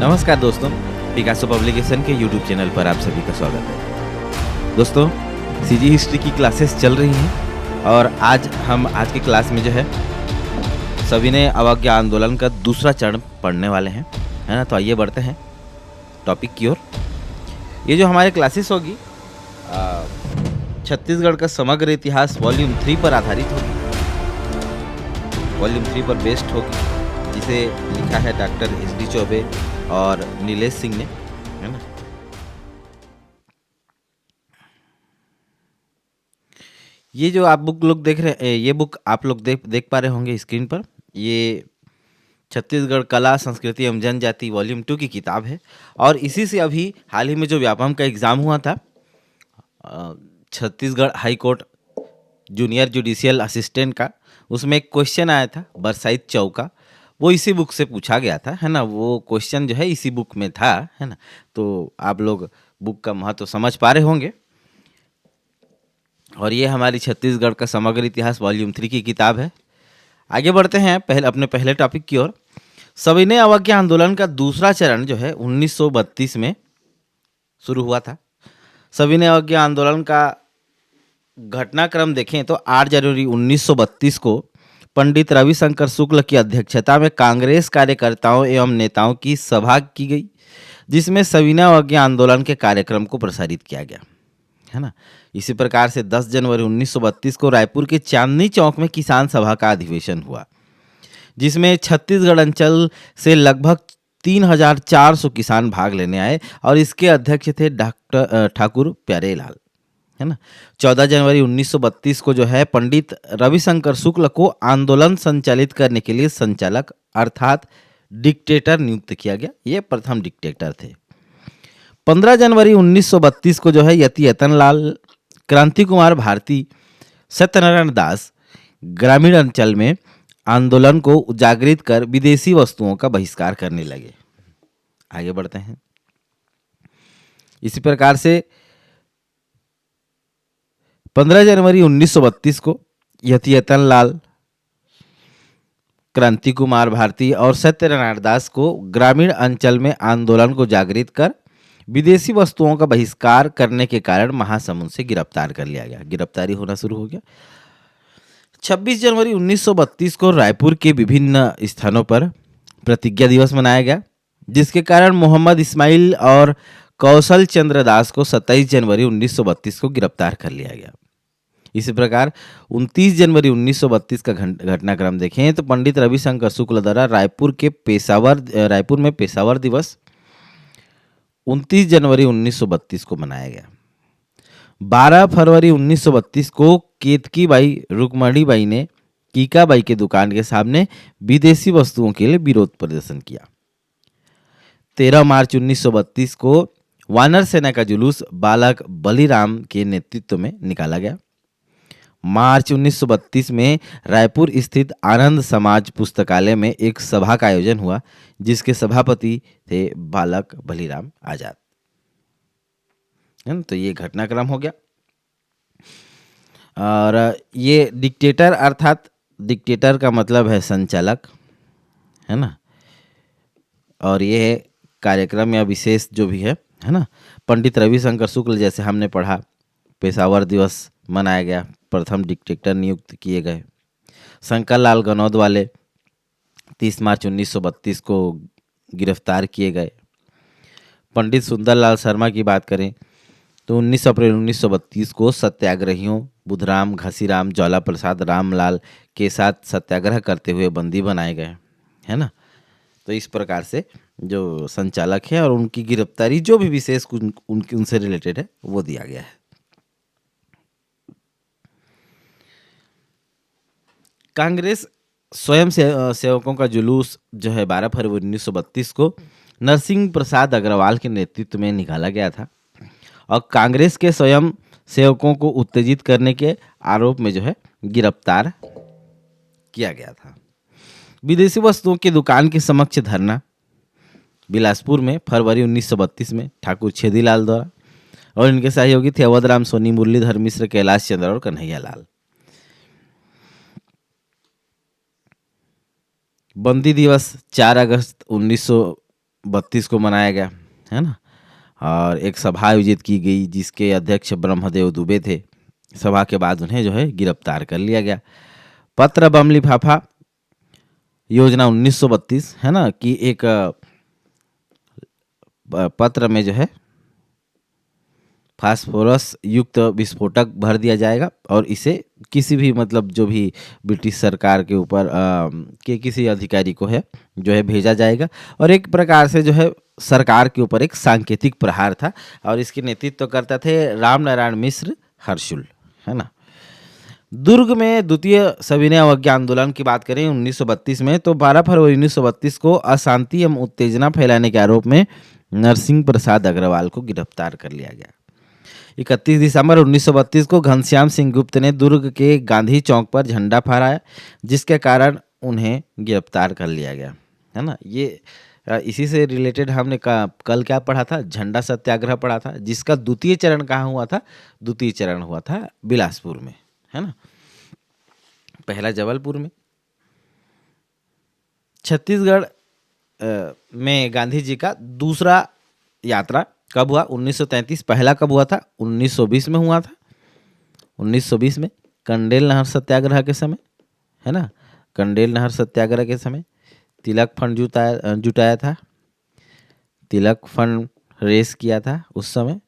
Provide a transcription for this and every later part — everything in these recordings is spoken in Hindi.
नमस्कार दोस्तों, पिकासो पब्लिकेशन के यूट्यूब चैनल पर आप सभी का स्वागत है। दोस्तों, सीजी हिस्ट्री की क्लासेस चल रही हैं और आज की क्लास में जो है सविनय अवज्ञा आंदोलन का दूसरा चरण पढ़ने वाले हैं, है ना। तो आइए बढ़ते हैं टॉपिक की ओर। ये जो हमारी क्लासेस होगी छत्तीसगढ़ का समग्र इतिहास वॉल्यूम 3 पर आधारित होगी, वॉल्यूम 3 पर बेस्ड होगी, जिसे लिखा है डॉक्टर एस.डी. चौबे और नीलेश सिंह ने, है ना। ये जो आप बुक लोग देख रहे हैं, ये बुक आप लोग देख पा रहे होंगे स्क्रीन पर। ये छत्तीसगढ़ कला संस्कृति एवं जनजाति वॉल्यूम 2 की किताब है और इसी से अभी हाल ही में जो व्यापम का एग्ज़ाम हुआ था, Chhattisgarh high court junior judicial assistant का, उसमें एक क्वेश्चन आया था बरसाइत चौका, वो इसी बुक से पूछा गया था, है ना। वो क्वेश्चन जो है इसी बुक में था, है ना। तो आप लोग बुक का महत्व समझ पा रहे होंगे। और ये हमारी छत्तीसगढ़ का समग्र इतिहास वॉल्यूम 3 की किताब है। आगे बढ़ते हैं अपने पहले टॉपिक की ओर। सविनय अवज्ञा आंदोलन का दूसरा चरण जो है 1932 में शुरू हुआ था। सविनय अवज्ञा आंदोलन का घटनाक्रम देखें तो 8 जनवरी 1932 को पंडित रविशंकर शुक्ल की अध्यक्षता में कांग्रेस कार्यकर्ताओं एवं नेताओं की सभा की गई, जिसमें सविनय अवज्ञा आंदोलन के कार्यक्रम को प्रसारित किया गया, है ना। इसी प्रकार से 10 जनवरी 1932 को रायपुर के चांदनी चौक में किसान सभा का अधिवेशन हुआ, जिसमें छत्तीसगढ़ अंचल से लगभग 3,400 किसान भाग लेने आए और इसके अध्यक्ष थे डॉक्टर ठाकुर प्यारेलाल, है ना। 14 जनवरी 1932 को जो है पंडित रविशंकर शुक्ल को आंदोलन संचालित करने के लिए संचालक अर्थात डिक्टेटर नियुक्त किया गया। ये प्रथम डिक्टेटर थे। 15 जनवरी 1932 को जो है यति यतनलाल, क्रांति कुमार भारती, सत्यनारायण दास ग्रामीण अंचल में आंदोलन को उजागरित कर विदेशी वस्तुओं का बहिष्कार करने लगे। आगे बढ़ते हैं। इसी प्रकार से 15 जनवरी 1932 को यति यतनलाल, क्रांति कुमार भारती और सत्यनारायण दास को ग्रामीण अंचल में आंदोलन को जागृत कर विदेशी वस्तुओं का बहिष्कार करने के कारण महासमुंद से गिरफ्तार कर लिया गया। गिरफ्तारी होना शुरू हो गया। 26 जनवरी 1932 को रायपुर के विभिन्न स्थानों पर प्रतिज्ञा दिवस मनाया गया, जिसके कारण मोहम्मद इस्माइल और कौशल चंद्र दास को 27 जनवरी 1932 को गिरफ्तार कर लिया गया। इसी प्रकार 29 जनवरी 1932 का घटनाक्रम देखें तो पंडित रविशंकर शुक्ल द्वारा रायपुर में पेशावर दिवस 29 जनवरी 1932 को मनाया गया। 12 फरवरी 1932 को केतकी बाई रुक्मणी बाई ने कीका बाई के दुकान के सामने विदेशी वस्तुओं के लिए विरोध प्रदर्शन किया। 13 मार्च 1932 को वानर सेना का जुलूस बालक बलिराम के नेतृत्व में निकाला गया। मार्च 1932 में रायपुर स्थित आनंद समाज पुस्तकालय में एक सभा का आयोजन हुआ, जिसके सभापति थे बालक बलिराम आजाद, है ना। तो ये घटनाक्रम हो गया। और ये डिक्टेटर अर्थात डिक्टेटर का मतलब है संचालक, है ना। और ये कार्यक्रम या विशेष जो भी है ना, पंडित रविशंकर शुक्ल जैसे हमने पढ़ा, पेशावर दिवस मनाया गया, प्रथम डिक्टेटर नियुक्त किए गए। शंकर लाल गनौद वाले 30 मार्च 1932 को गिरफ्तार किए गए। पंडित सुंदरलाल शर्मा की बात करें तो 19 अप्रैल 1932 को सत्याग्रहियों बुधराम, घसीराम, ज्वाला प्रसाद, रामलाल के साथ सत्याग्रह करते हुए बंदी बनाए गए, है ना। तो इस प्रकार से जो संचालक है और उनकी गिरफ्तारी जो भी विशेष उनसे रिलेटेड है वो दिया गया है। कांग्रेस स्वयं सेवकों का जुलूस जो है 12 फरवरी 1932 को नरसिंह प्रसाद अग्रवाल के नेतृत्व में निकाला गया था और कांग्रेस के स्वयं सेवकों को उत्तेजित करने के आरोप में जो है गिरफ्तार किया गया था। विदेशी वस्तुओं की दुकान के समक्ष धरना बिलासपुर में फरवरी 1932 में ठाकुर छेदीलाल द्वारा, और इनके सहयोगी थे अवधराम सोनी, मुरलीधर मिश्र, कैलाश चंद्र और कन्हैया लाल। बंदी दिवस 4 अगस्त 32 को मनाया गया, है ना। और एक सभा आयोजित की गई जिसके अध्यक्ष ब्रह्मदेव दुबे थे। सभा के बाद उन्हें जो है गिरफ्तार कर लिया गया। पत्र बम लिफाफा योजना 1932, है ना, कि एक पत्र में जो है फास्फोरस युक्त विस्फोटक भर दिया जाएगा और इसे किसी भी मतलब जो भी ब्रिटिश सरकार के ऊपर के किसी अधिकारी को है जो है भेजा जाएगा। और एक प्रकार से जो है सरकार के ऊपर एक सांकेतिक प्रहार था और इसके नेतृत्व करता थे राम नारायण मिश्र हर्षुल, है ना। दुर्ग में द्वितीय सविनय अवज्ञा आंदोलन की बात करें 1932 में, तो 12 फरवरी 1932 को अशांति एवं उत्तेजना फैलाने के आरोप में नरसिंह प्रसाद अग्रवाल को गिरफ्तार कर लिया गया। 31 दिसंबर 1932 को घनश्याम सिंह गुप्त ने दुर्ग के गांधी चौक पर झंडा फहराया जिसके कारण उन्हें गिरफ्तार कर लिया गया, है ना। ये इसी से रिलेटेड हमने कल क्या पढ़ा था, झंडा सत्याग्रह पढ़ा था, जिसका द्वितीय चरण कहाँ हुआ था, द्वितीय चरण हुआ था बिलासपुर में, है ना। पहला जबलपुर में। छत्तीसगढ़ में गांधी जी का दूसरा यात्रा कब हुआ, 1933। पहला कब हुआ था, 1920 में हुआ था। 1920 में कंडेल नहर सत्याग्रह के समय, है ना, कंडेल नहर सत्याग्रह के समय तिलक फंड जुटाया था, तिलक फंड रेस किया था। उस समय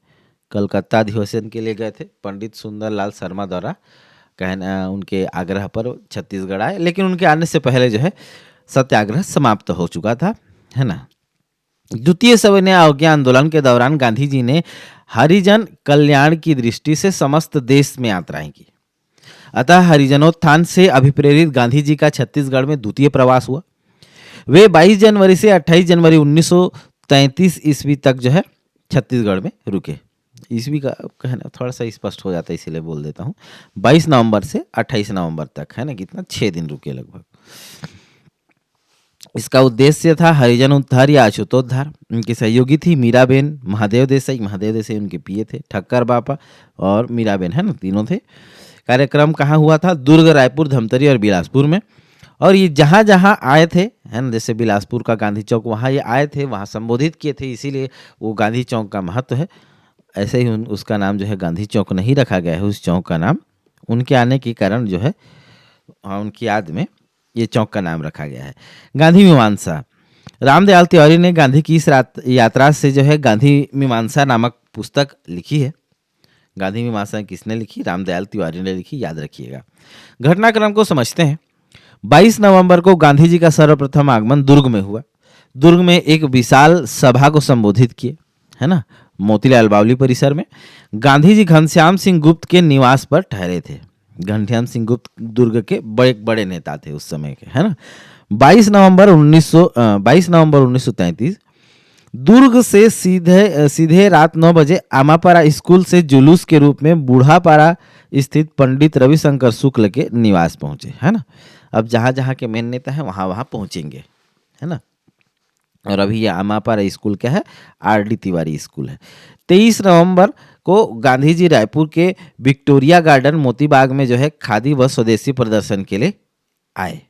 कलकत्ता अधिवेशन के लिए गए थे, पंडित सुंदरलाल शर्मा द्वारा कहना उनके आग्रह पर छत्तीसगढ़ आए, लेकिन उनके आने से पहले जो है सत्याग्रह समाप्त हो चुका था, है ना। द्वितीय सविनय अवज्ञा आंदोलन के दौरान गांधी जी ने हरिजन कल्याण की दृष्टि से समस्त देश में यात्राएं की। अतः हरिजनोत्थान से अभिप्रेरित गांधी जी का छत्तीसगढ़ में द्वितीय प्रवास हुआ। वे 22 जनवरी से 28 जनवरी 1933 ईस्वी तक जो है छत्तीसगढ़ में रुके। ईस्वी का कहना थोड़ा सा स्पष्ट हो जाता है इसीलिए बोल देता हूँ। 22 नवंबर से 28 नवंबर तक, है ना, कितना 6 दिन रुके लगभग। इसका उद्देश्य था हरिजन उद्धार या अछूतोद्धार। उनकी सहयोगी थी मीराबेन, महादेव देसाई उनके पिए थे, ठक्कर बापा और मीराबेन, है ना, तीनों थे। कार्यक्रम कहाँ हुआ था, दुर्ग, रायपुर, धमतरी और बिलासपुर में। और ये जहाँ जहाँ आए थे, है ना, जैसे बिलासपुर का गांधी चौक, वहाँ ये आए थे, वहाँ संबोधित किए थे, इसीलिए वो गांधी चौक का महत्व है। ऐसे ही उसका नाम जो है गांधी चौक नहीं रखा गया है, उस चौक का नाम उनके आने के कारण जो है उनकी याद में ये चौक का नाम रखा गया है। गांधी मीमांसा, रामदयाल तिवारी ने गांधी की इस यात्रा से जो है गांधी मीमांसा नामक पुस्तक लिखी है। गांधी मीमांसा किसने लिखी, रामदयाल तिवारी ने लिखी, याद रखिएगा। घटनाक्रम को समझते हैं। 22 नवंबर को गांधी जी का सर्वप्रथम आगमन दुर्ग में हुआ। दुर्ग में एक विशाल सभा को संबोधित किए, है ना, मोतीलाल बावली परिसर में। गांधी जी घनश्याम सिंह गुप्त के निवास पर ठहरे थे। घनश्याम सिंह गुप्त दुर्ग के बड़े नेता थे उस समय के, है ना। 22 नवंबर 1933 दुर्ग से सीधे रात 9 बजे आमापारा स्कूल से जुलूस के रूप में बूढ़ापारा स्थित पंडित रविशंकर शुक्ल के निवास पहुंचे, है ना। अब जहाँ जहाँ के मेन नेता है वहाँ वहाँ पहुंचेंगे, है ना। और अभी ये आमापारा स्कूल क्या है, आर.डी. तिवारी स्कूल है। 23 नवंबर को गांधी जी रायपुर के विक्टोरिया गार्डन मोतीबाग में जो है खादी व स्वदेशी प्रदर्शन के लिए आए।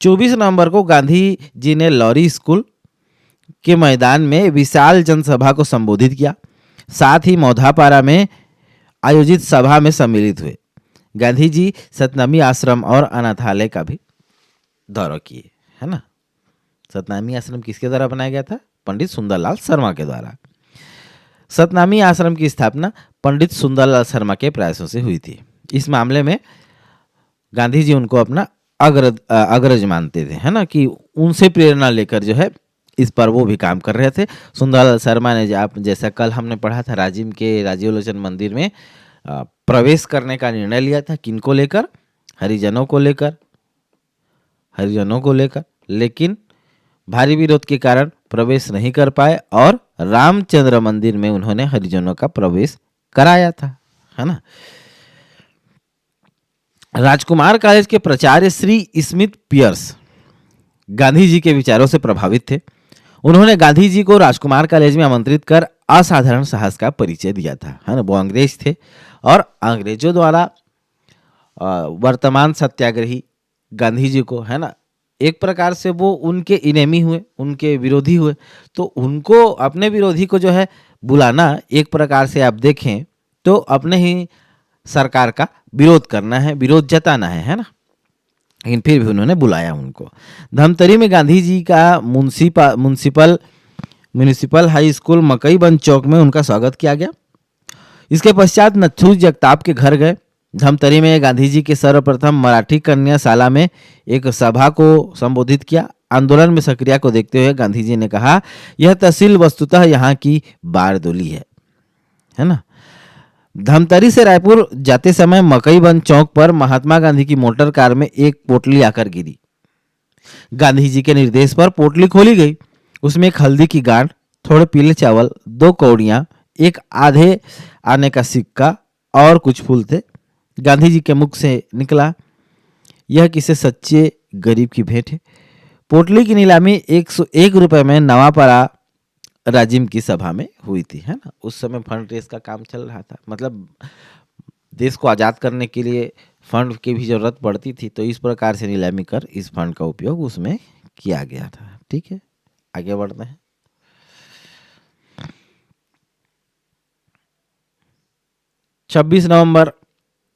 24 नवंबर को गांधी जी ने लॉरी स्कूल के मैदान में विशाल जनसभा को संबोधित किया। साथ ही मौधापारा में आयोजित सभा में सम्मिलित हुए। गांधी जी सतनामी आश्रम और अनाथालय का भी दौरा किए, है ना। सतनामी आश्रम किसके द्वारा बनाया गया था, पंडित सुंदरलाल शर्मा के द्वारा। सतनामी आश्रम की स्थापना पंडित सुंदरलाल शर्मा के प्रयासों से हुई थी। इस मामले में गांधी जी उनको अपना अग्रज मानते थे, है ना, कि उनसे प्रेरणा लेकर जो है इस पर वो भी काम कर रहे थे। सुंदरलाल शर्मा ने जैसा कल हमने पढ़ा था, राजीव लोचन मंदिर में प्रवेश करने का निर्णय लिया था। किनको लेकर, हरिजनों को लेकर, लेकिन भारी विरोध के कारण प्रवेश नहीं कर पाए और रामचंद्र मंदिर में उन्होंने हरिजनों का प्रवेश कराया था, है ना। राजकुमार कॉलेज के प्राचार्य श्री स्मिथ पियर्स गांधी जी के विचारों से प्रभावित थे। उन्होंने गांधी जी को राजकुमार कॉलेज में आमंत्रित कर असाधारण साहस का परिचय दिया था, है ना। वो अंग्रेज थे और अंग्रेजों द्वारा वर्तमान सत्याग्रही गांधी जी को, है ना, एक प्रकार से वो उनके इनेमी हुए, उनके विरोधी हुए। तो उनको, अपने विरोधी को जो है बुलाना, एक प्रकार से आप देखें तो अपने ही सरकार का विरोध करना है, विरोध जताना है ना। लेकिन फिर भी उन्होंने बुलाया उनको। धमतरी में गांधी जी का म्यूनिसिपल हाई स्कूल मकईबंद चौक में उनका स्वागत किया गया। इसके पश्चात नथु जगताप के घर गए। धमतरी में गांधी जी के सर्वप्रथम मराठी कन्याशाला में एक सभा को संबोधित किया। आंदोलन में सक्रियता को देखते हुए गांधी जी ने कहा, यह तहसील वस्तुतः यहाँ की बारदोली है ना। धमतरी से रायपुर जाते समय मकईबंद चौक पर महात्मा गांधी की मोटर कार में एक पोटली आकर गिरी। गांधी जी के निर्देश पर पोटली खोली गई। उसमें एक हल्दी की गांठ, थोड़े पीले चावल, 2 कौड़ियां, एक आधे आने का सिक्का और कुछ फूल थे। गांधी जी के मुख से निकला, यह किसी सच्चे गरीब की भेंट है। पोटली की नीलामी 101 रुपए में नवापारा राजिम की सभा में हुई थी, है ना। उस समय फंड रेस का काम चल रहा था, मतलब देश को आज़ाद करने के लिए फंड की भी जरूरत पड़ती थी। तो इस प्रकार से नीलामी कर इस फंड का उपयोग उसमें किया गया था। ठीक है, आगे बढ़ते हैं। 26 नवंबर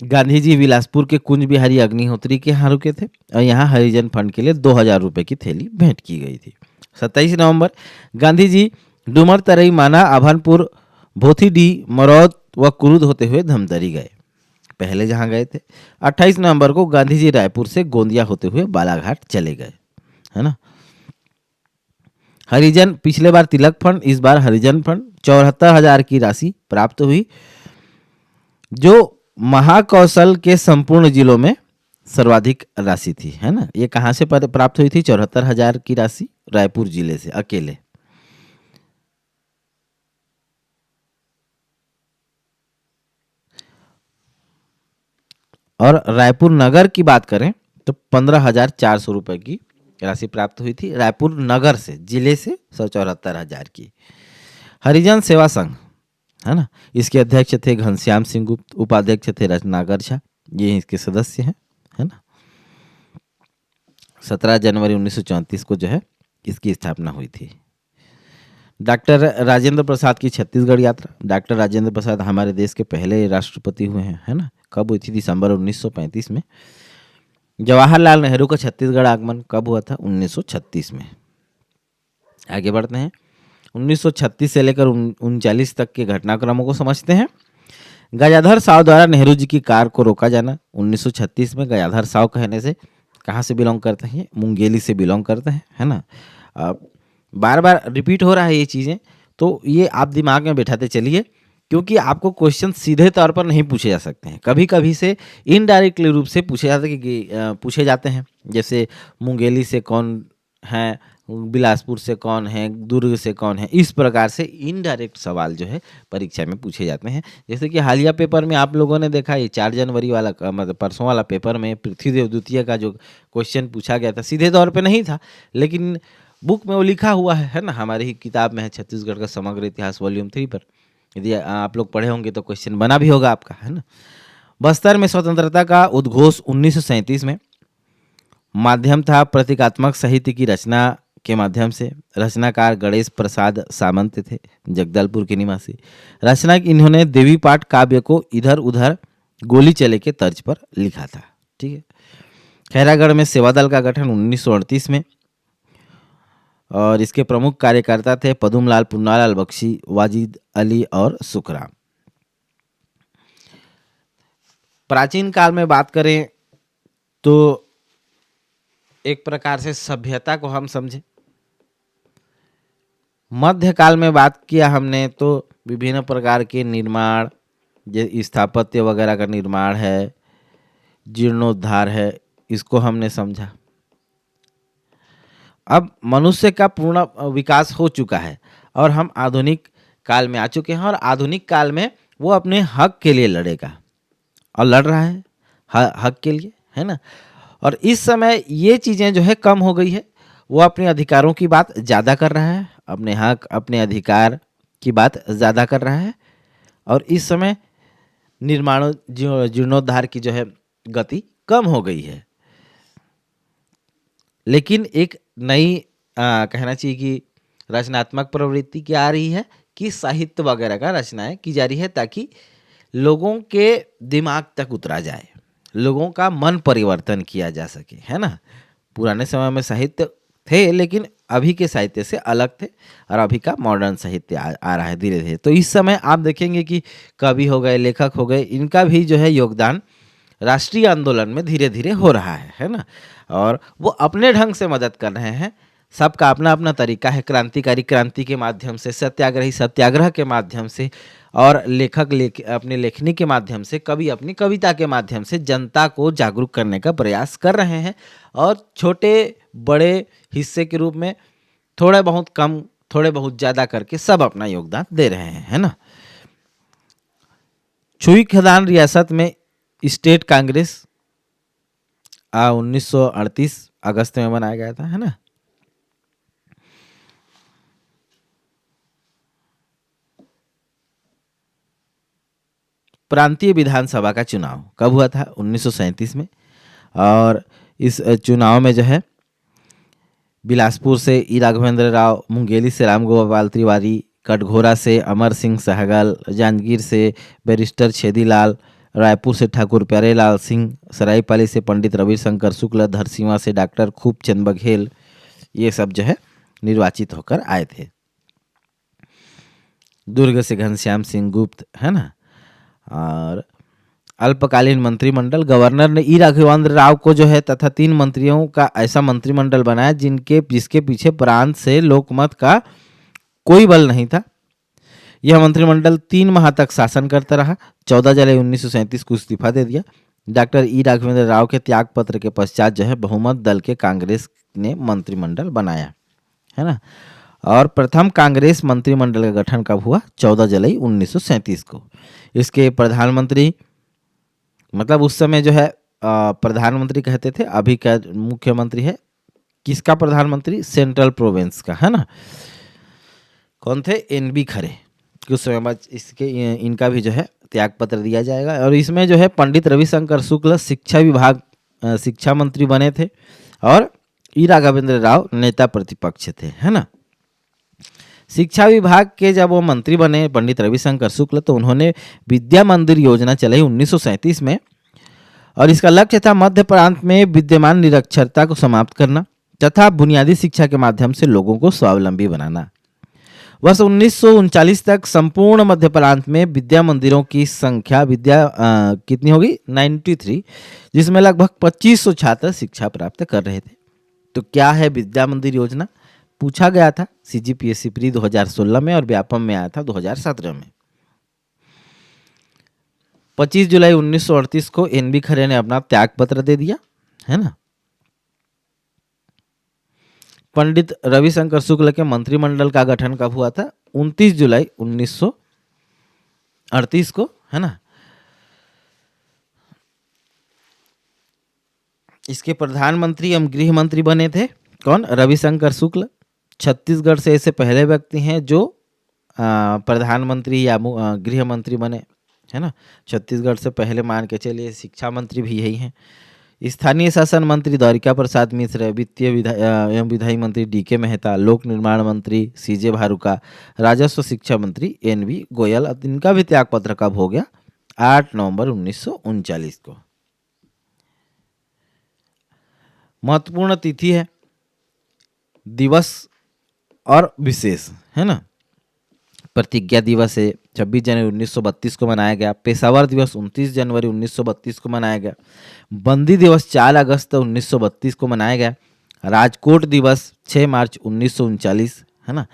गांधी जी बिलासपुर के कुंज बिहारी अग्निहोत्री के यहाँ रुके थे और यहाँ हरिजन फंड के लिए 2000 रुपए की थैली भेंट की गई थी। 27 नवंबर गांधी जी डुमर तरई माना आभानपुर भोथीडी मरौद व कुरुद होते हुए धमतरी गए, पहले जहाँ गए थे। 28 नवंबर को गांधी जी रायपुर से गोंदिया होते हुए बालाघाट चले गए, है ना। हरिजन, पिछले बार तिलक फंड, इस बार हरिजन फंड 74,000 की राशि प्राप्त हुई, जो महाकौशल के संपूर्ण जिलों में सर्वाधिक राशि थी, है ना। ये कहाँ से प्राप्त हुई थी? 74,000 की राशि रायपुर जिले से अकेले। और रायपुर नगर की बात करें तो 15,400 रुपए की राशि प्राप्त हुई थी रायपुर नगर से, जिले से 74,000 की। हरिजन सेवा संघ, है ना, इसके अध्यक्ष थे घनश्याम सिंह गुप्त, उपाध्यक्ष थे रत्नाकर झा, ये इसके सदस्य हैं, है ना। 17 जनवरी 1934 को जो है इसकी स्थापना हुई थी। डॉक्टर राजेंद्र प्रसाद की छत्तीसगढ़ यात्रा। डॉक्टर राजेंद्र प्रसाद हमारे देश के पहले राष्ट्रपति हुए हैं, है ना। कब हुई थी? दिसंबर 1935 में। जवाहरलाल नेहरू का छत्तीसगढ़ आगमन कब हुआ था? 1936 में। आगे बढ़ते हैं। 1936 से लेकर 39 तक के घटनाक्रमों को समझते हैं। गजाधर साव द्वारा नेहरू जी की कार को रोका जाना 1936 में। गजाधर साव कहने से कहाँ से बिलोंग करते हैं? मुंगेली से बिलोंग करते हैं, है ना। बार बार रिपीट हो रहा है ये चीज़ें, तो ये आप दिमाग में बैठाते चलिए, क्योंकि आपको क्वेश्चन सीधे तौर पर नहीं पूछे जा सकते हैं, कभी कभी से इनडायरेक्टली रूप से पूछे जाते हैं। जैसे मुंगेली से कौन है, बिलासपुर से कौन है, दुर्ग से कौन है, इस प्रकार से इनडायरेक्ट सवाल जो है परीक्षा में पूछे जाते हैं। जैसे कि हालिया पेपर में आप लोगों ने देखा, ये 4 जनवरी वाला, मतलब परसों वाला पेपर में पृथ्वीदेव द्वितीय का जो क्वेश्चन पूछा गया था, सीधे तौर पे नहीं था, लेकिन बुक में वो लिखा हुआ है ना। हमारी ही किताब में है, छत्तीसगढ़ का समग्र इतिहास वॉल्यूम 3 पर। यदि आप लोग पढ़े होंगे तो क्वेश्चन बना भी होगा आपका, है ना। बस्तर में स्वतंत्रता का उद्घोष 1937 में। माध्यम था प्रतीकात्मक साहित्य की रचना के माध्यम से। रचनाकार गणेश प्रसाद सामंत थे, जगदलपुर के निवासी। रचना इन्होंने देवी पाठ काव्य को इधर उधर गोली चले के तर्ज पर लिखा था। ठीक है। खैरागढ़ में सेवा दल का गठन 1938 में, और इसके प्रमुख कार्यकर्ता थे पदुमलाल, पुन्नालाल बख्शी, वाजिद अली और सुखराम। प्राचीन काल में बात करें तो एक प्रकार से सभ्यता को हम समझे। मध्यकाल में बात किया हमने तो विभिन्न प्रकार के निर्माण, जैसे स्थापत्य वगैरह का निर्माण है, जीर्णोद्धार है, इसको हमने समझा। अब मनुष्य का पूर्ण विकास हो चुका है और हम आधुनिक काल में आ चुके हैं, और आधुनिक काल में वो अपने हक के लिए लड़ेगा और लड़ रहा है हक के लिए, है ना। और इस समय ये चीज़ें जो है कम हो गई है, वो अपने अधिकारों की बात ज़्यादा कर रहा है, अपने हक, अपने अधिकार की बात ज़्यादा कर रहा है। और इस समय निर्माण जीर्णोद्धार की जो है गति कम हो गई है। लेकिन एक नई कहना चाहिए कि रचनात्मक प्रवृत्ति क्या आ रही है कि साहित्य वगैरह का रचनाएं की जा रही है ताकि लोगों के दिमाग तक उतरा जाए, लोगों का मन परिवर्तन किया जा सके, है ना। पुराने समय में साहित्य थे लेकिन अभी के साहित्य से अलग थे और अभी का मॉडर्न साहित्य आ रहा है धीरे धीरे। तो इस समय आप देखेंगे कि कवि हो गए, लेखक हो गए, इनका भी जो है योगदान राष्ट्रीय आंदोलन में धीरे धीरे हो रहा है ना। और वो अपने ढंग से मदद कर रहे हैं, सबका अपना अपना तरीका है। क्रांतिकारी क्रांति के माध्यम से, सत्याग्रही सत्याग्रह के माध्यम से, और लेखक अपनी लेखनी के माध्यम से, कवि अपनी कविता के माध्यम से जनता को जागरूक करने का प्रयास कर रहे हैं। और छोटे बड़े हिस्से के रूप में थोड़ा बहुत कम, थोड़े बहुत ज़्यादा करके सब अपना योगदान दे रहे हैं, है ना। छुई खदान रियासत में स्टेट कांग्रेस 1938 अगस्त में बनाया गया था, है ना। प्रांतीय विधानसभा का चुनाव कब हुआ था? 1937 में। और इस चुनाव में जो है बिलासपुर से ई राघवेंद्र राव, मुंगेली से राम गोपाल तिवारी, कटघोरा से अमर सिंह सहगल, जांजगीर से बैरिस्टर छेदीलाल, रायपुर से ठाकुर प्यारेलाल सिंह, सरायपाली से पंडित रविशंकर शुक्ल, धरसींवा से डॉक्टर खूबचंद बघेल, ये सब जो है निर्वाचित होकर आए थे। दुर्ग से घनश्याम सिंह गुप्त, है ना। और अल्पकालीन मंत्रिमंडल, गवर्नर ने ई राघवेंद्र राव को जो है तथा 3 मंत्रियों का ऐसा मंत्रिमंडल बनाया जिसके पीछे प्रांत से लोकमत का कोई बल नहीं था। यह मंत्रिमंडल 3 माह तक शासन करता रहा। 14 जुलाई 1937 को इस्तीफा दे दिया। डॉक्टर ई राघवेंद्र राव के त्याग पत्र के पश्चात जो है बहुमत दल के कांग्रेस ने मंत्रिमंडल बनाया, है ना। और प्रथम कांग्रेस मंत्रिमंडल का गठन कब हुआ? 14 जुलाई 1937 को। इसके प्रधानमंत्री, मतलब उस समय जो है प्रधानमंत्री कहते थे, अभी का मुख्यमंत्री है किसका? प्रधानमंत्री सेंट्रल प्रोविंस का, है ना। कौन थे? NB खरे। कुछ समय बाद इसके इनका भी जो है त्याग पत्र दिया जाएगा। और इसमें जो है पंडित रविशंकर शुक्ल शिक्षा मंत्री बने थे और ई राघवेंद्र राव नेता प्रतिपक्ष थे, है ना। शिक्षा विभाग के जब वो मंत्री बने पंडित रविशंकर शुक्ल, तो उन्होंने विद्या मंदिर योजना चलाई 1937 में। और इसका लक्ष्य था मध्य प्रांत में विद्यमान निरक्षरता को समाप्त करना तथा बुनियादी शिक्षा के माध्यम से लोगों को स्वावलंबी बनाना। वर्ष 1939 तक संपूर्ण मध्य प्रांत में विद्या मंदिरों की संख्या कितनी होगी? 93, जिसमें लगभग 2500 छात्र शिक्षा प्राप्त कर रहे थे। तो क्या है विद्या मंदिर योजना? पूछा गया था CGPSC प्री 2016 में और व्यापम में आया था 2017 में। 25 जुलाई 1938 को NB खरे ने अपना त्याग पत्र दे दिया, है ना। पंडित रविशंकर शुक्ल के मंत्रिमंडल का गठन कब हुआ था? 29 जुलाई 1938 को, है ना। इसके प्रधानमंत्री एवं गृह मंत्री बने थे कौन? रविशंकर शुक्ल। छत्तीसगढ़ से ऐसे पहले व्यक्ति हैं जो प्रधानमंत्री या गृह मंत्री बने, है ना। छत्तीसगढ़ से पहले मान के चलिए शिक्षा मंत्री भी यही हैं। स्थानीय शासन मंत्री द्वारिका प्रसाद मिश्र, वित्तीय एवं विधायी मंत्री DK मेहता, लोक निर्माण मंत्री CJ भारुका, राजस्व शिक्षा मंत्री NB गोयल। इनका भी त्याग पत्र कब हो गया? 8 नवंबर 1939 को। महत्वपूर्ण तिथि है, दिवस और विशेष, है ना। प्रतिज्ञा दिवस है 26 जनवरी 1932 को मनाया गया। पेशावर दिवस 29 जनवरी 1932 को मनाया गया। बंदी दिवस 4 अगस्त 1932 को मनाया गया। राजकोट दिवस 6 मार्च 1939, है ना।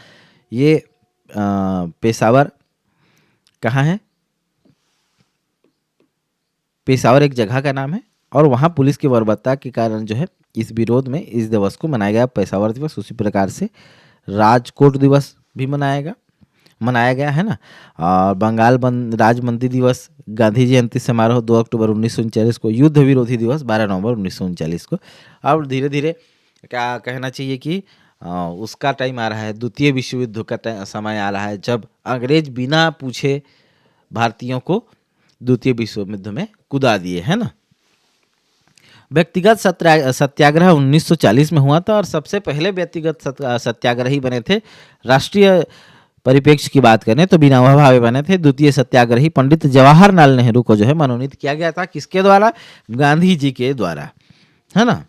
ये पेशावर कहाँ है? पेशावर एक जगह का नाम है और वहाँ पुलिस की बर्बरता के कारण जो है इस विरोध में इस दिवस को मनाया गया, पेशावर दिवस। उसी प्रकार से राजकोट दिवस भी मनाया गया, है ना। और बंगाल राजबंदी दिवस, गांधी जयंती समारोह 2 अक्टूबर 1939 को, युद्ध विरोधी दिवस 12 नवंबर 1939 को। अब धीरे धीरे क्या कहना चाहिए कि उसका टाइम आ रहा है, द्वितीय विश्व युद्ध का समय आ रहा है, जब अंग्रेज बिना पूछे भारतीयों को द्वितीय विश्व युद्ध में कुदा दिए, है ना। व्यक्तिगत सत्याग्रह 1940 में हुआ था और सबसे पहले व्यक्तिगत सत्याग्रही बने थे, राष्ट्रीय परिप्रेक्ष्य की बात करें तो विनोबा भावे बने थे। द्वितीय सत्याग्रही पंडित जवाहरलाल नेहरू को जो है मनोनीत किया गया था, किसके द्वारा? गांधी जी के द्वारा, है ना।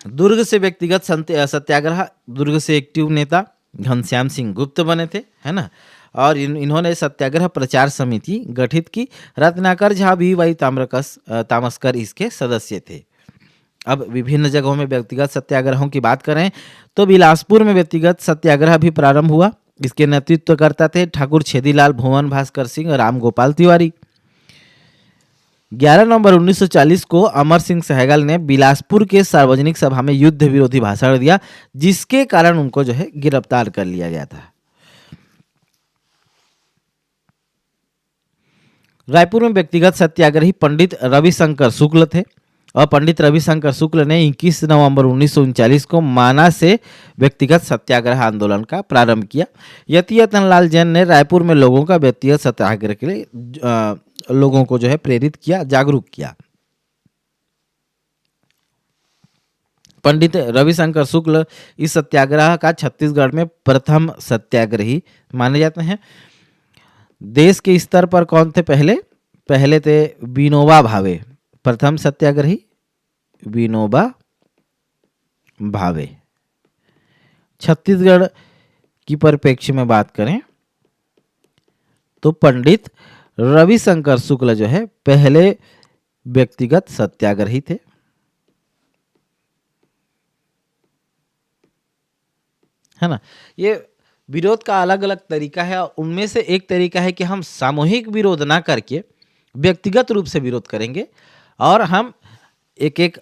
दुर्ग से व्यक्तिगत सत्याग्रह, दुर्ग से एक्टिव नेता घनश्याम सिंह गुप्त बने थे, है ना। और इन्होंने सत्याग्रह प्रचार समिति गठित की। रत्नाकर झा भी वही तामस्कर इसके सदस्य थे। अब विभिन्न जगहों में व्यक्तिगत सत्याग्रहों की बात करें तो बिलासपुर में व्यक्तिगत सत्याग्रह भी प्रारंभ हुआ। इसके नेतृत्व करता थे ठाकुर छेदीलाल, भुवन भास्कर सिंह और राम गोपाल तिवारी। 11 नवंबर 1940 को अमर सिंह सहगल ने बिलासपुर के सार्वजनिक सभा में युद्ध विरोधी भाषण दिया, जिसके कारण उनको जो है गिरफ्तार कर लिया गया था। रायपुर में व्यक्तिगत सत्याग्रही पंडित रविशंकर शुक्ल थे और पंडित रविशंकर शुक्ल ने 21 नवंबर 1939 को माना से व्यक्तिगत सत्याग्रह आंदोलन का प्रारंभ किया। यतियतनलाल जैन ने रायपुर में लोगों का व्यक्तिगत सत्याग्रह के लिए लोगों को जो है प्रेरित किया, जागरूक किया। पंडित रविशंकर शुक्ल इस सत्याग्रह का छत्तीसगढ़ में प्रथम सत्याग्रही माने जाते हैं। देश के स्तर पर कौन थे? पहले थे विनोबा भावे, प्रथम सत्याग्रही विनोबा भावे। छत्तीसगढ़ की परिप्रेक्ष्य में बात करें तो पंडित रविशंकर शुक्ल जो है पहले व्यक्तिगत सत्याग्रही थे। है ना। ये विरोध का अलग अलग तरीका है, उनमें से एक तरीका है कि हम सामूहिक विरोध ना करके व्यक्तिगत रूप से विरोध करेंगे और हम एक एक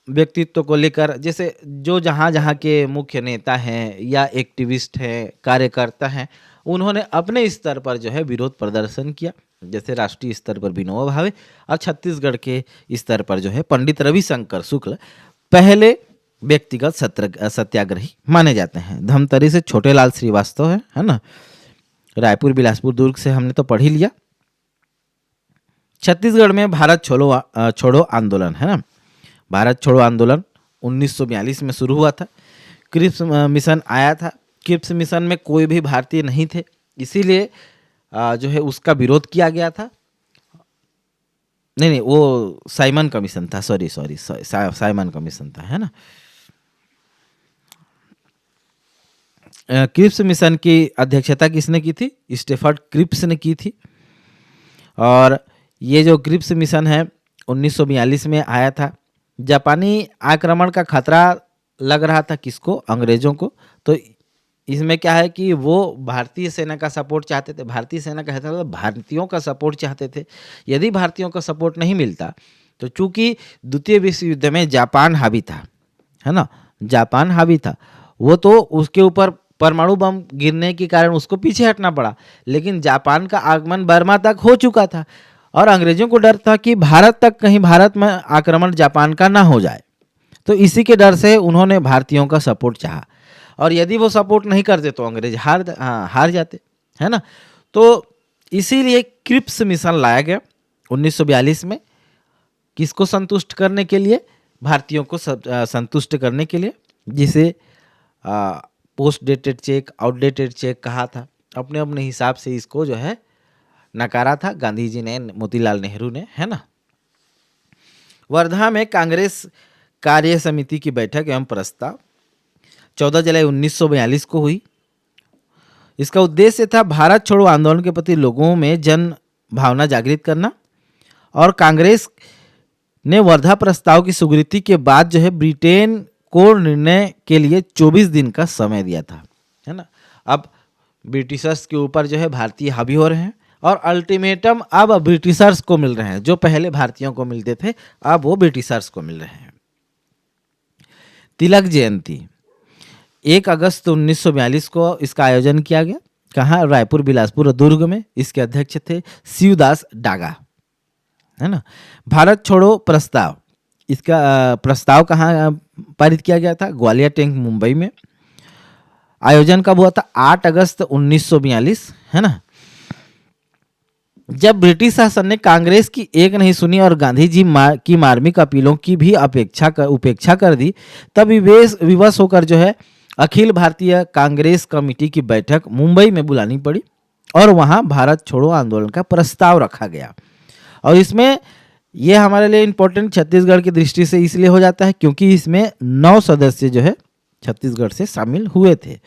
व्यक्तित्व को लेकर, जैसे जो जहाँ जहाँ के मुख्य नेता हैं या एक्टिविस्ट हैं, कार्यकर्ता हैं, उन्होंने अपने स्तर पर जो है विरोध प्रदर्शन किया। जैसे राष्ट्रीय स्तर पर विनोबा भावे और छत्तीसगढ़ के स्तर पर जो है पंडित रविशंकर शुक्ल पहले व्यक्तिगत सत्याग्रही माने जाते हैं। धमतरी से छोटेलाल श्रीवास्तव है ना। रायपुर, बिलासपुर, दुर्ग से हमने तो पढ़ ही लिया। छत्तीसगढ़ में भारत छोड़ो आंदोलन, है ना। भारत छोड़ो आंदोलन 1942 में शुरू हुआ था। क्रिप्स मिशन आया था। क्रिप्स मिशन में कोई भी भारतीय नहीं थे, इसीलिए जो है उसका विरोध किया गया था। नहीं, वो साइमन कमीशन था, सॉरी साइमन कमीशन था, है ना। क्रिप्स मिशन की अध्यक्षता किसने की थी? स्टेफर्ड क्रिप्स ने की थी। और ये जो क्रिप्स मिशन है 1942 में आया था। जापानी आक्रमण का खतरा लग रहा था किसको? अंग्रेजों को। तो इसमें क्या है कि वो भारतीय सेना का सपोर्ट चाहते थे। भारतीय सेना का मतलब भारतीयों का सपोर्ट चाहते थे। यदि भारतीयों का सपोर्ट नहीं मिलता तो चूंकि द्वितीय विश्व युद्ध में जापान हावी था, है ना, जापान हावी था, वो तो उसके ऊपर परमाणु बम गिरने के कारण उसको पीछे हटना पड़ा। लेकिन जापान का आगमन बर्मा तक हो चुका था और अंग्रेजों को डर था कि कहीं भारत में आक्रमण जापान का ना हो जाए। तो इसी के डर से उन्होंने भारतीयों का सपोर्ट चाहा और यदि वो सपोर्ट नहीं करते तो अंग्रेज हार जाते, है ना। तो इसीलिए क्रिप्स मिशन लाया गया 1942 में। किसको संतुष्ट करने के लिए? भारतीयों को संतुष्ट करने के लिए, जिसे post dated cheque, outdated cheque कहा था। अपने अपने हिसाब से इसको जो है नकारा था गांधी जी ने, मोतीलाल नेहरू ने, है ना। वर्धा में कांग्रेस कार्य समिति की बैठक एवं प्रस्ताव 14 जुलाई 1942 को हुई। इसका उद्देश्य था भारत छोड़ो आंदोलन के प्रति लोगों में जन भावना जागृत करना। और कांग्रेस ने वर्धा प्रस्ताव की स्वीकृति के बाद जो है ब्रिटेन को निर्णय के लिए 24 दिन का समय दिया था, है ना। अब ब्रिटिशर्स के ऊपर जो है भारतीय हावी हो रहे हैं और अल्टीमेटम अब ब्रिटिशर्स को मिल रहे हैं। जो पहले भारतीयों को मिलते थे अब वो ब्रिटिशर्स को मिल रहे हैं। तिलक जयंती 1 अगस्त 1942 को इसका आयोजन किया गया। कहाँ? रायपुर, बिलासपुर और दुर्ग में। इसके अध्यक्ष थे शिवदास डागा, है ना। भारत छोड़ो प्रस्ताव, इसका प्रस्ताव कहाँ पारित किया गया था? ग्वालियर टैंक, मुंबई में। आयोजन कब हुआ था? 8 अगस्त 1942, है ना। जब ब्रिटिश शासन ने कांग्रेस की एक नहीं सुनी और गांधी जी की मार्मिक अपीलों की भी उपेक्षा कर दी, तब विवश होकर जो है अखिल भारतीय कांग्रेस कमेटी की बैठक मुंबई में बुलानी पड़ी और वहां भारत छोड़ो आंदोलन का प्रस्ताव रखा गया। और इसमें यह हमारे लिए इम्पोर्टेंट छत्तीसगढ़ की दृष्टि से इसलिए हो जाता है क्योंकि इसमें 9 सदस्य जो है छत्तीसगढ़ से शामिल हुए थे।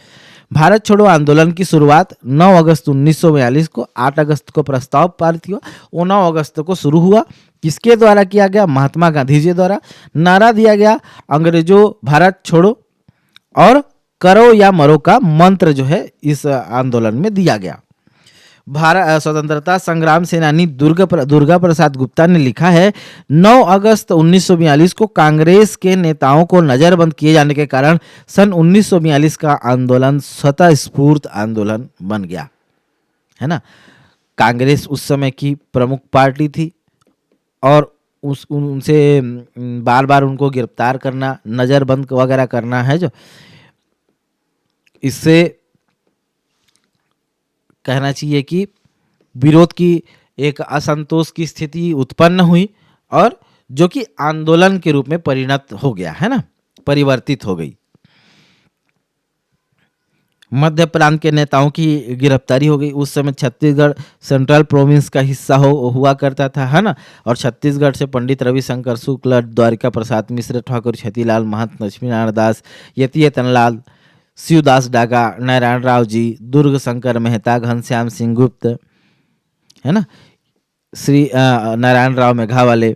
भारत छोड़ो आंदोलन की शुरुआत 9 अगस्त 1942 को, 8 अगस्त को प्रस्ताव पारित हुआ, वो 9 अगस्त को शुरू हुआ। किसके द्वारा किया गया? महात्मा गांधी जी द्वारा। नारा दिया गया अंग्रेजों भारत छोड़ो और करो या मरो का मंत्र जो है इस आंदोलन में दिया गया। भारत स्वतंत्रता संग्राम सेनानी दुर्गा प्रसाद गुप्ता ने लिखा है, 9 अगस्त 1942 को कांग्रेस के नेताओं को नजरबंद किए जाने के कारण सन 1942 का आंदोलन स्वतः स्फूर्त आंदोलन बन गया, है ना। कांग्रेस उस समय की प्रमुख पार्टी थी और उनसे बार बार उनको गिरफ्तार करना, नजरबंद वगैरह करना है जो, इससे कहना चाहिए कि विरोध की एक असंतोष की स्थिति उत्पन्न हुई और जो कि आंदोलन के रूप में परिणत हो गया, है ना, परिवर्तित हो गई। मध्य प्रांत के नेताओं की गिरफ्तारी हो गई। उस समय छत्तीसगढ़ सेंट्रल प्रोविंस का हिस्सा हुआ करता था, है ना। और छत्तीसगढ़ से पंडित रविशंकर शुक्ल, द्वारिका प्रसाद मिश्र, ठाकुर छतीलाल महंत, लक्ष्मी नारायण दास, यतीय तनलाल, शिवदास डागा, नारायण राव जी, दुर्ग शंकर मेहता, घनश्याम सिंह गुप्त, है ना, श्री नारायण राव मेघावाले,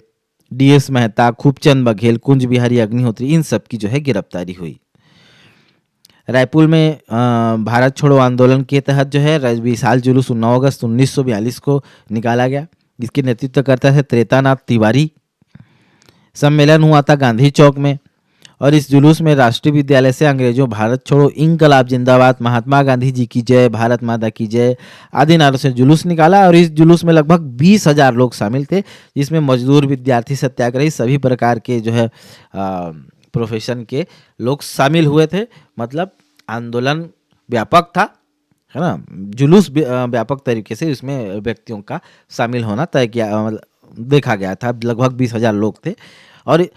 डीएस मेहता, खूबचंद बघेल, कुंज बिहारी अग्निहोत्री, इन सब की जो है गिरफ्तारी हुई। रायपुर में भारत छोड़ो आंदोलन के तहत जो है विशाल जुलूस 9 अगस्त 1942 को निकाला गया, जिसके नेतृत्व करता है त्रेतानाथ तिवारी। सम्मेलन हुआ था गांधी चौक में और इस जुलूस में राष्ट्रीय विद्यालय से अंग्रेजों भारत छोड़ो, इंकलाब जिंदाबाद, महात्मा गांधी जी की जय, भारत माता की जय आदि नारों से जुलूस निकाला। और इस जुलूस में लगभग 20,000 लोग शामिल थे, जिसमें मजदूर, विद्यार्थी, सत्याग्रही, सभी प्रकार के जो है प्रोफेशन के लोग शामिल हुए थे। मतलब आंदोलन व्यापक था, है ना। जुलूस व्यापक तरीके से इसमें व्यक्तियों का शामिल होना तय किया, मतलब देखा गया था। लगभग 20,000 लोग थे। और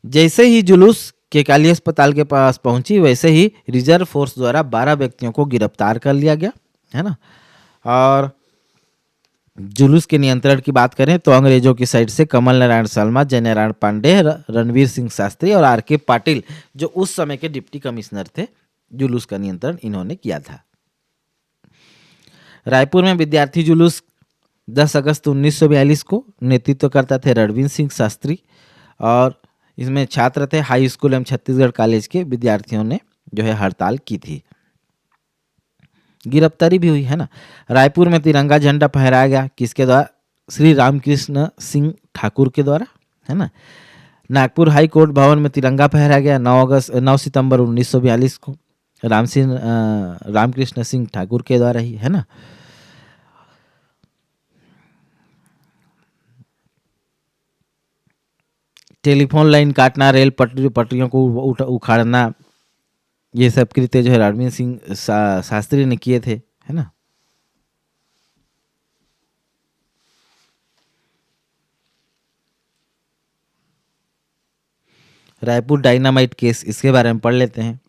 जैसे ही जुलूस केकाली अस्पताल के पास पहुंची, वैसे ही रिजर्व फोर्स द्वारा 12 व्यक्तियों को गिरफ्तार कर लिया गया, है ना। और जुलूस के नियंत्रण की बात करें तो अंग्रेजों की साइड से कमल नारायण शर्मा, जय नारायण पांडे, रणवीर सिंह शास्त्री और आर के पाटिल, जो उस समय के डिप्टी कमिश्नर थे, जुलूस का नियंत्रण इन्होंने किया था। रायपुर में विद्यार्थी जुलूस 10 अगस्त 1942 को नेतृत्व करता थे रणवीर सिंह शास्त्री और इसमें छात्र थे हाई स्कूल एवं छत्तीसगढ़ कॉलेज के विद्यार्थियों ने जो है हड़ताल की थी। गिरफ्तारी भी हुई, है ना। रायपुर में तिरंगा झंडा फहराया गया, किसके द्वारा? श्री रामकृष्ण सिंह ठाकुर के द्वारा, है ना। नागपुर हाई कोर्ट भवन में तिरंगा फहराया गया 9 सितंबर 1942 को रामकृष्ण सिंह ठाकुर के द्वारा ही, है ना। टेलीफोन लाइन काटना, रेल पटरियों को उखाड़ना, ये सब कृत्य जो है रणवीर सिंह शास्त्री ने किए थे, है ना। रायपुर डायनामाइट केस, इसके बारे में पढ़ लेते हैं।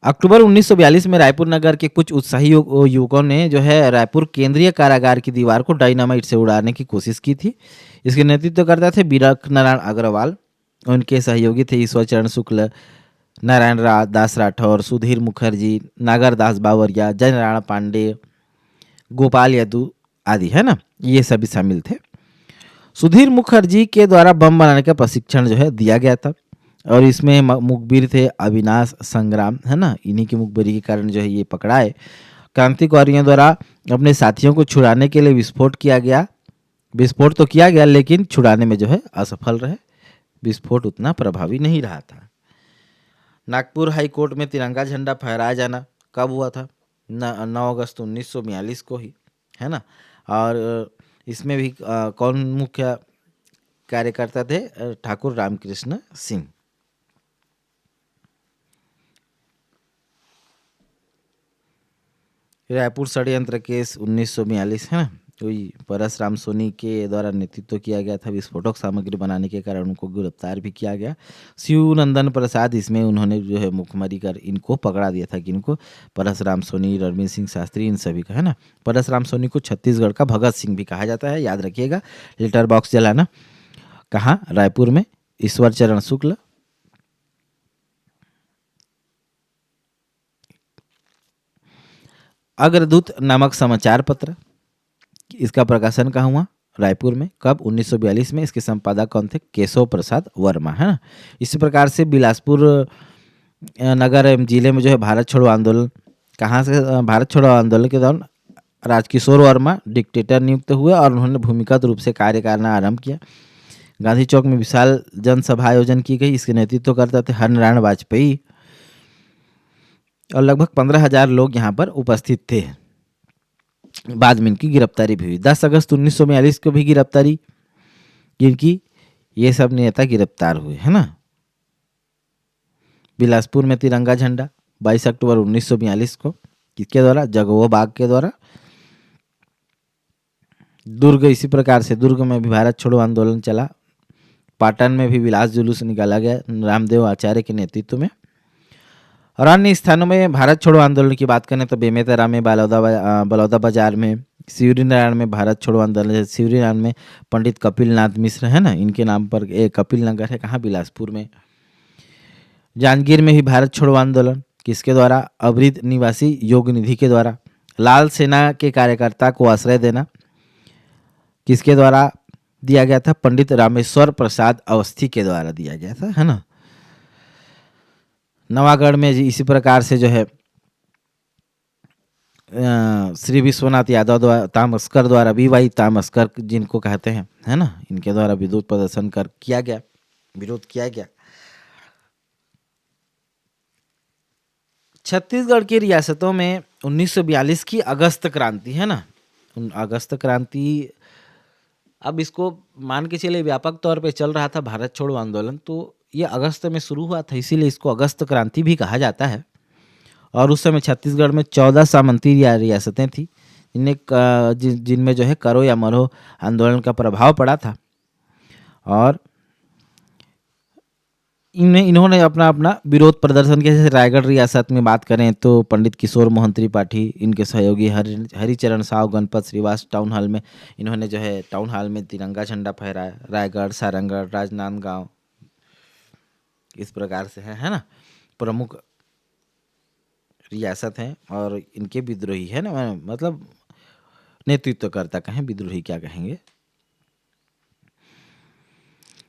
अक्टूबर 1942 में रायपुर नगर के कुछ उत्साही युवकों ने जो है रायपुर केंद्रीय कारागार की दीवार को डायनामाइट से उड़ाने की कोशिश की थी। इसके नेतृत्व करता थे बीरक नारायण अग्रवाल, उनके सहयोगी थे ईश्वर चरण शुक्ल, नारायण दास राठौर, सुधीर मुखर्जी, नागर दास बावरिया, जय नारायण पांडे, गोपाल यदु आदि, है ना, ये सभी शामिल थे। सुधीर मुखर्जी के द्वारा बम बनाने का प्रशिक्षण जो है दिया गया था और इसमें मुखबिर थे अविनाश संग्राम, है ना। इन्हीं की मुखबिरी के कारण जो है ये पकड़ाए। क्रांतिकारियों द्वारा अपने साथियों को छुड़ाने के लिए विस्फोट किया गया। विस्फोट तो किया गया लेकिन छुड़ाने में जो है असफल रहे, विस्फोट उतना प्रभावी नहीं रहा था। नागपुर हाई कोर्ट में तिरंगा झंडा फहराया जाना कब हुआ था? 9 अगस्त 1942 को ही, है ना। और इसमें भी कौन मुख्य कार्यकर्ता थे? ठाकुर रामकृष्ण सिंह। रायपुर षड्यंत्र केस 1942, है ना, वही परसराम सोनी के द्वारा नेतृत्व किया गया था। विस्फोटक सामग्री बनाने के कारण उनको गिरफ्तार भी किया गया। शिवनंदन प्रसाद, इसमें उन्होंने जो है मुखमरी कर इनको पकड़ा दिया था। किनको? परसराम सोनी, रणवीर सिंह शास्त्री, इन सभी का, है ना। परसराम सोनी को छत्तीसगढ़ का भगत सिंह भी कहा जाता है, याद रखिएगा। लेटर बॉक्स जलाना। कहाँ? रायपुर में। ईश्वर चरण शुक्ल। अग्रदूत नामक समाचार पत्र, इसका प्रकाशन कहाँ हुआ? रायपुर में। कब? 1942 में। इसके संपादक कौन थे? केशव प्रसाद वर्मा, है ना। इसी प्रकार से बिलासपुर नगर एवं जिले में जो है भारत छोड़ो आंदोलन, कहाँ से? भारत छोड़ो आंदोलन के दौरान राजकिशोर वर्मा डिक्टेटर नियुक्त हुए और उन्होंने भूमिगत रूप से कार्य करना आरंभ किया। गांधी चौक में विशाल जनसभा आयोजन की गई। इसके नेतृत्व करते थे हरिनारायण वाजपेयी और लगभग 15,000 लोग यहाँ पर उपस्थित थे। बाद में इनकी गिरफ्तारी भी हुई। 10 अगस्त 1942 को भी गिरफ्तारी इनकी, ये सब नेता गिरफ्तार हुए, है ना। बिलासपुर में तिरंगा झंडा 22 अक्टूबर 1942 को, किसके द्वारा? जगोह बाग के द्वारा। दुर्ग, इसी प्रकार से दुर्ग में भी भारत छोड़ो आंदोलन चला। पाटन में भी विलास जुलूस निकाला गया रामदेव आचार्य के नेतृत्व में। और अन्य स्थानों में भारत छोड़ो आंदोलन की बात करें तो बेमेतरा में, बलौदा बाजार में, शिवरी नारायण में भारत छोड़ो आंदोलन। शिवरी नारायण में पंडित कपिल नाथ मिश्र, है ना, इनके नाम पर एक कपिल नगर है। कहाँ? बिलासपुर में। जांजगीर में भी भारत छोड़ो आंदोलन, किसके द्वारा? अवृद्ध निवासी योग निधि के द्वारा। लाल सेना के कार्यकर्ता को आश्रय देना, किसके द्वारा दिया गया था? पंडित रामेश्वर प्रसाद अवस्थी के द्वारा दिया गया था, है ना। नवागढ़ में इसी प्रकार से जो है श्री विश्वनाथ यादव द्वारा, तामस्कर द्वारा, BY तामस्कर जिनको कहते हैं, है ना, इनके द्वारा विरोध प्रदर्शन किया गया, विरोध किया गया। छत्तीसगढ़ की रियासतों में 1942 की अगस्त क्रांति, है ना, अगस्त क्रांति, अब इसको मान के चले व्यापक तौर पे चल रहा था भारत छोड़ो आंदोलन, तो ये अगस्त में शुरू हुआ था, इसीलिए इसको अगस्त क्रांति भी कहा जाता है। और उस समय छत्तीसगढ़ में 14 सामंती रियासतें थी, जिनमें जो है करो या मरो आंदोलन का प्रभाव पड़ा था। और इन्होंने अपना अपना विरोध प्रदर्शन किया। जैसे रायगढ़ रियासत में बात करें तो पंडित किशोर मोहन त्रिपाठी, इनके सहयोगी हरिचरण साव, गणपत श्रीवास टाउन हॉल में, इन्होंने जो है टाउन हॉल में तिरंगा झंडा फहराया। रायगढ़, सारंगढ़, राजनांदगांव, इस प्रकार से है ना, प्रमुख रियासत हैं और इनके विद्रोही, है ना, मतलब नेतृत्वकर्ता कहें, विद्रोही क्या कहेंगे।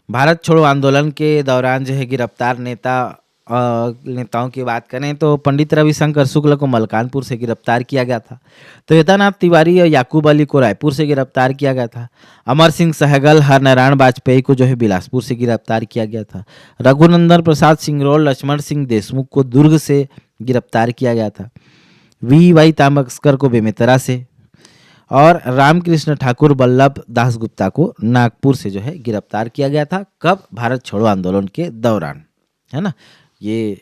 भारत छोड़ो आंदोलन के दौरान जो है गिरफ्तार नेताओं की बात करें तो पंडित रविशंकर शुक्ल को मलकानपुर से गिरफ्तार किया गया था। त्रिवेंद्रनाथ तिवारी और याकूब अली को रायपुर से गिरफ्तार किया गया था। अमर सिंह सहगल, हरनारायण वाजपेयी को जो है बिलासपुर से गिरफ्तार किया गया था। रघुनंदन प्रसाद सिंगरौल, लक्ष्मण सिंह देशमुख को दुर्ग से गिरफ्तार किया गया था। VY तामस्कर को बेमेतरा से, और रामकृष्ण ठाकुर, वल्लभ दासगुप्ता को नागपुर से जो है गिरफ्तार किया गया था। कब? भारत छोड़ो आंदोलन के दौरान, है ना। ये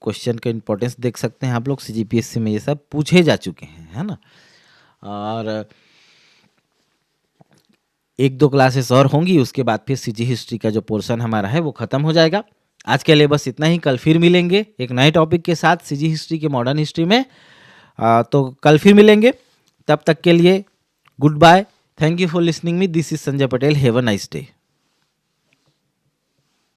क्वेश्चन का इंपॉर्टेंस देख सकते हैं आप लोग, CGPSC में ये सब पूछे जा चुके हैं, है ना। और 1-2 क्लासेस और होंगी, उसके बाद फिर CG हिस्ट्री का जो पोर्शन हमारा है वो खत्म हो जाएगा। आज के लिए बस इतना ही। कल फिर मिलेंगे एक नए टॉपिक के साथ CG हिस्ट्री के मॉडर्न हिस्ट्री में। तो कल फिर मिलेंगे, तब तक के लिए good bye. Thank you for listening me. This is Sanjay Patel. Have a nice day.